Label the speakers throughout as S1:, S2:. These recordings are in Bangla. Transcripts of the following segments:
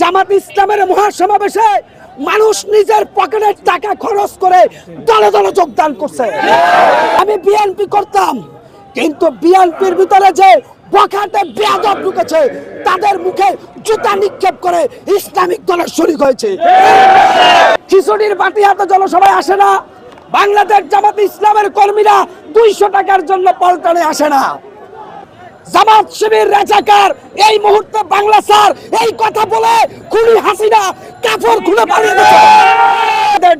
S1: জামাত ইসলামের মহাসমাবেশে মানুষ নিজের পকেটের টাকা খরচ করে দলে দলে যোগদান করছে। আমি বিএনপি করতাম, কিন্তু বিএনপির ভিতরে যে বখাটে বেয়াদব ঢুকেছে তাদের মুখে জুতা নিক্ষেপ করে ইসলামিক দলের শরীক হয়েছে। খিচুড়ির বাটি হাতে জনসভায় আসে না, বাংলাদেশ জামাত ইসলামের কর্মীরা 200 টাকার জন্য পল্টনে আসে না। জামাত শিবির রাজাকার এই মুহূর্তে বাংলা স্যার এই কথা বলে খুনি হাসিনা কাপড় খুলে পালিয়ে গেছে।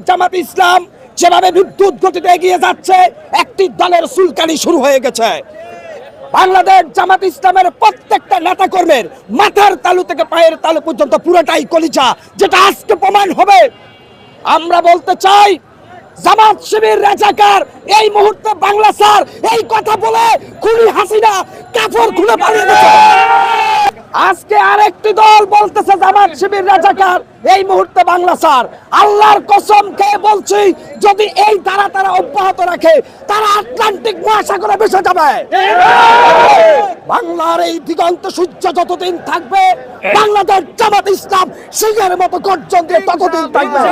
S1: জামাত ইসলাম যেভাবে বিদ্যুৎ গতিতে এগিয়ে যাচ্ছে, একটি দলের সুলকানি শুরু হয়ে গেছে। বাংলাদেশ জামাত ইসলামের প্রত্যেকটা নেতা কর্মীর মাথার তালু থেকে পায়ের তালু পর্যন্ত পুরোটাই কলিজা, যেটা আজকে প্রমাণ হবে। আমরা বলতে চাই, জামাত শিবির রাজাকার এই মুহূর্তে বাংলা স্যার এই কথা বলে খুনি হাসিনা কাপড় খুলে পালিয়ে গেছে। আজকে আরেকটি দল বলতেছে জামাত শিবির রাজাকার এই মুহূর্তে বাংলা স্যার। আল্লাহর কসম খেয়ে বলছি, যদি এই ধারা তারা অব্যাহত রাখে তারা আটলান্টিক মহাসাগরে ভেসে যাবে। বাংলার এই দিগন্ত সূর্য যতদিন থাকবে, বাংলাদেশ জামাত ইসলাম সিংহের মতো গর্জন দিয়ে ততদিন থাকবে।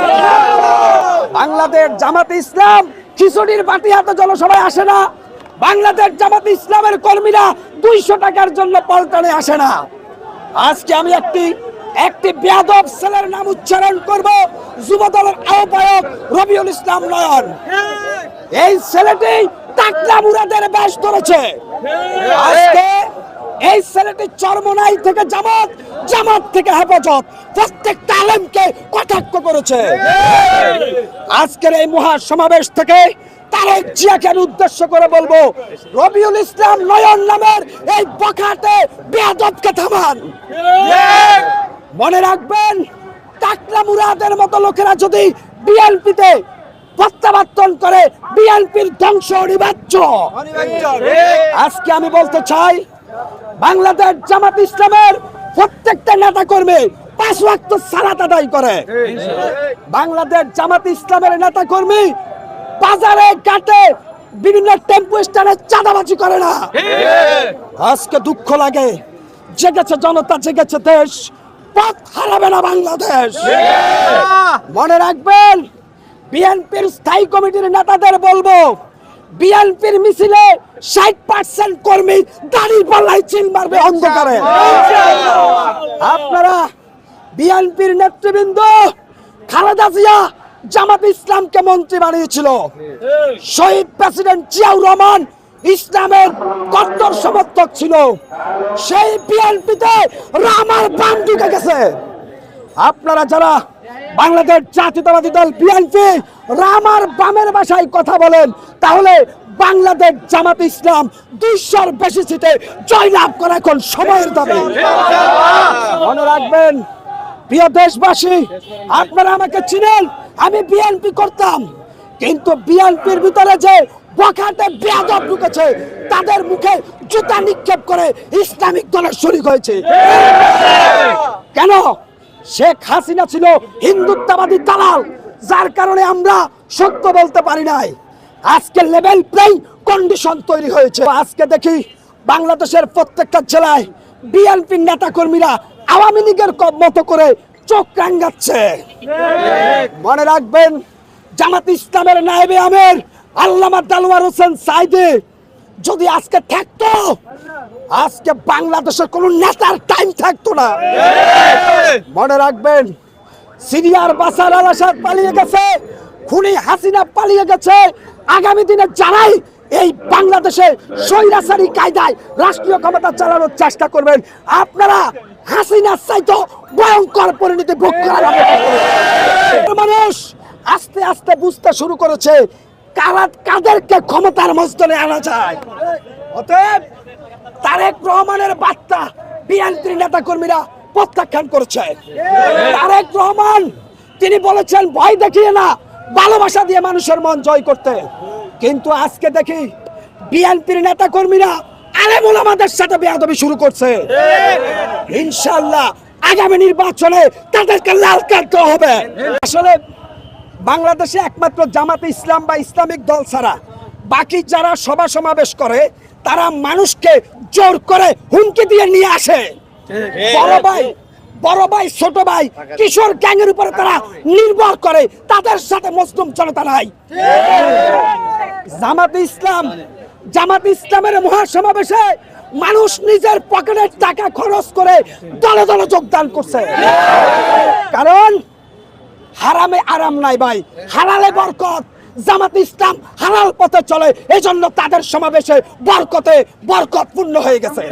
S1: বাংলাদেশ জামাত ইসলাম খিচুড়ির বাটি হাতে জনসভায় আসে না, বাংলাদেশ জামাত ইসলামের কর্মীরা 200 টাকার জন্য পল্টনে আসে না। আজকে আমি একটি বেয়াদব ছেলের নাম উচ্চারণ করব, যুবদলের আহ্বায়ক রবিউল ইসলাম নয়ন। এই ছেলেটি টাকলা মুরাদের বেশ ধরেছে। আজকে এই ছেলেটি চরমনাই থেকে জামাত, জামাত থেকে হেফাজত, প্রত্যেকটা আলেমকে কটাক্ষ করেছে। আজকের এই মহাসমাবেশ থেকে তারেক জিয়াকে উদ্দেশ্য করে বলবো, রবিউল ইসলাম নয়ন নামের এই বখাটে বেয়াদবকে থামান। মনে রাখবেন, টাকলা মুরাদের মতো লোকেরা যদি বিএনপিতে প্রত্যাবর্তন করে, বিএনপির ধ্বংস অনিবার্য। আজকে আমি বলতে চাই, বাংলাদেশ জামাত ইসলামের প্রত্যেকটা নেতা কর্মী 5 ওয়াক্ত সালাত আদায় করে। বাংলাদেশ জামাত ইসলামের নেতা কর্মী বাজারে ঘাটে বিভিন্ন টেম্পো স্ট্যান্ডে চাঁদাবাজি করে না। আজকে দুঃখ লাগে, জেগেছে জনতা, জেগেছে দেশ, পথ হারাবে না বাংলাদেশ। মনে রাখবেন, বিএনপির স্থায়ী কমিটির নেতাদের বলবো, বিএনপির মিছিলে 60% কর্মী দাড়ি পাল্লাই চিল মারবে অন্ধকারে। আপনারা বিএনপির নেতৃবৃন্দ, খালেদা জিয়া জামাত ইসলামকে মন্ত্রী বানিয়েছিল, শহীদ প্রেসিডেন্ট জিয়াউর রহমান ইসলামের কট্টর সমর্থক ছিল। সেই বিএনপিতে রামার বাম ঢুকে গেছে। আপনারা যারা বাংলাদেশ জাতীয়তাবাদী দল বিএনপি রামার বামের ভাষায় কথা বলেন, তাহলে বাংলাদেশ জামাত ইসলাম 200-র বেশি সিটে জয়লাভ করা এখন সময়ের দাবি। মনে রাখবেন, প্রিয় দেশবাসী, আপনারা আমাকে চিনেন, আমি বিএনপি করতাম, কিন্তু বিএনপির ভিতরে যে বখাটে বেয়াদব ঢুকেছে তাদের মুখে জুতা নিক্ষেপ করে ইসলামিক দলের শরীক হয়েছে। কেন? শেখ হাসিনা ছিল হিন্দুত্ববাদী দালাল, যার কারণে আমরা সত্য বলতে পারি নাই। আজকে লেভেল প্লেইং কন্ডিশন তৈরি হয়েছে। আজকে দেখি বাংলাদেশের প্রত্যেকটা জেলায় বিএনপির নেতা কর্মীরা আওয়ামী লীগের মতো করে চোখ রাঙ্গাচ্ছে। মনে রাখবেন, জামাত ইসলামের নায়েবে আমির আল্লামা দেলোয়ার হোসেন সাঈদী যদি আজকে থাকতো, আজকে বাংলাদেশের কোন নেতার টাইম থাকতো না। মনে রাখবেন, সিরিয়ার বাশার আল আসাদ পালিয়ে গেছে, খুনি হাসিনা পালিয়ে গেছে। আগামী দিনে যারাই এই বাংলাদেশে স্বৈরাচারী কায়দায় রাষ্ট্রীয় ক্ষমতা চালানোর চেষ্টা করবেন, আপনারা হাসিনার চাইতে ভয়ঙ্কর পরিণতি ভোগ করার মানুষ আস্তে আস্তে বুঝতে শুরু করেছে কাদেরকে ক্ষমতার মসনদে আনা যায়। অতএব তারেক রহমানের বার্তা বিএনপির নেতা কর্মীরা প্রত্যাখ্যান করেছে। তারেক রহমান তিনি বলেছেন, ভয় দেখিয়ে না, ভালোবাসা দিয়ে মানুষের মন জয় করতে। কিন্তু আজকে দেখি বিএনপির নেতা কর্মীরা আলেম ওলামাদের সাথে বেয়াদবি শুরু করছে। ইনশাআল্লাহ আগামী নির্বাচনে তাদেরকে লাল কার্ড দেওয়া হবে। আসলে বাংলাদেশে একমাত্র জামাতে ইসলাম বা ইসলামিক দল ছাড়া বাকি যারা সভা সমাবেশ করে, তারা মানুষকে জোর করে হুমকি দিয়ে নিয়ে আসে। বড় ভাই ছোট ভাই কিশোর গ্যাংয়ের উপরে তারা নির্ভর করে, তাদের সাথে মুসলিম জনতা নাই। জামাত ইসলামের মহাসমাবেশে মানুষ নিজের পকেটের টাকা খরচ করে দলে দলে যোগদান করছে, কারণ হারামে আরাম নাই ভাই, হালালে বরকত। জামাত ইসলাম হালাল পথে চলে, এজন্য তাদের সমাবেশে বরকতে বরকত পূর্ণ হয়ে গেছে।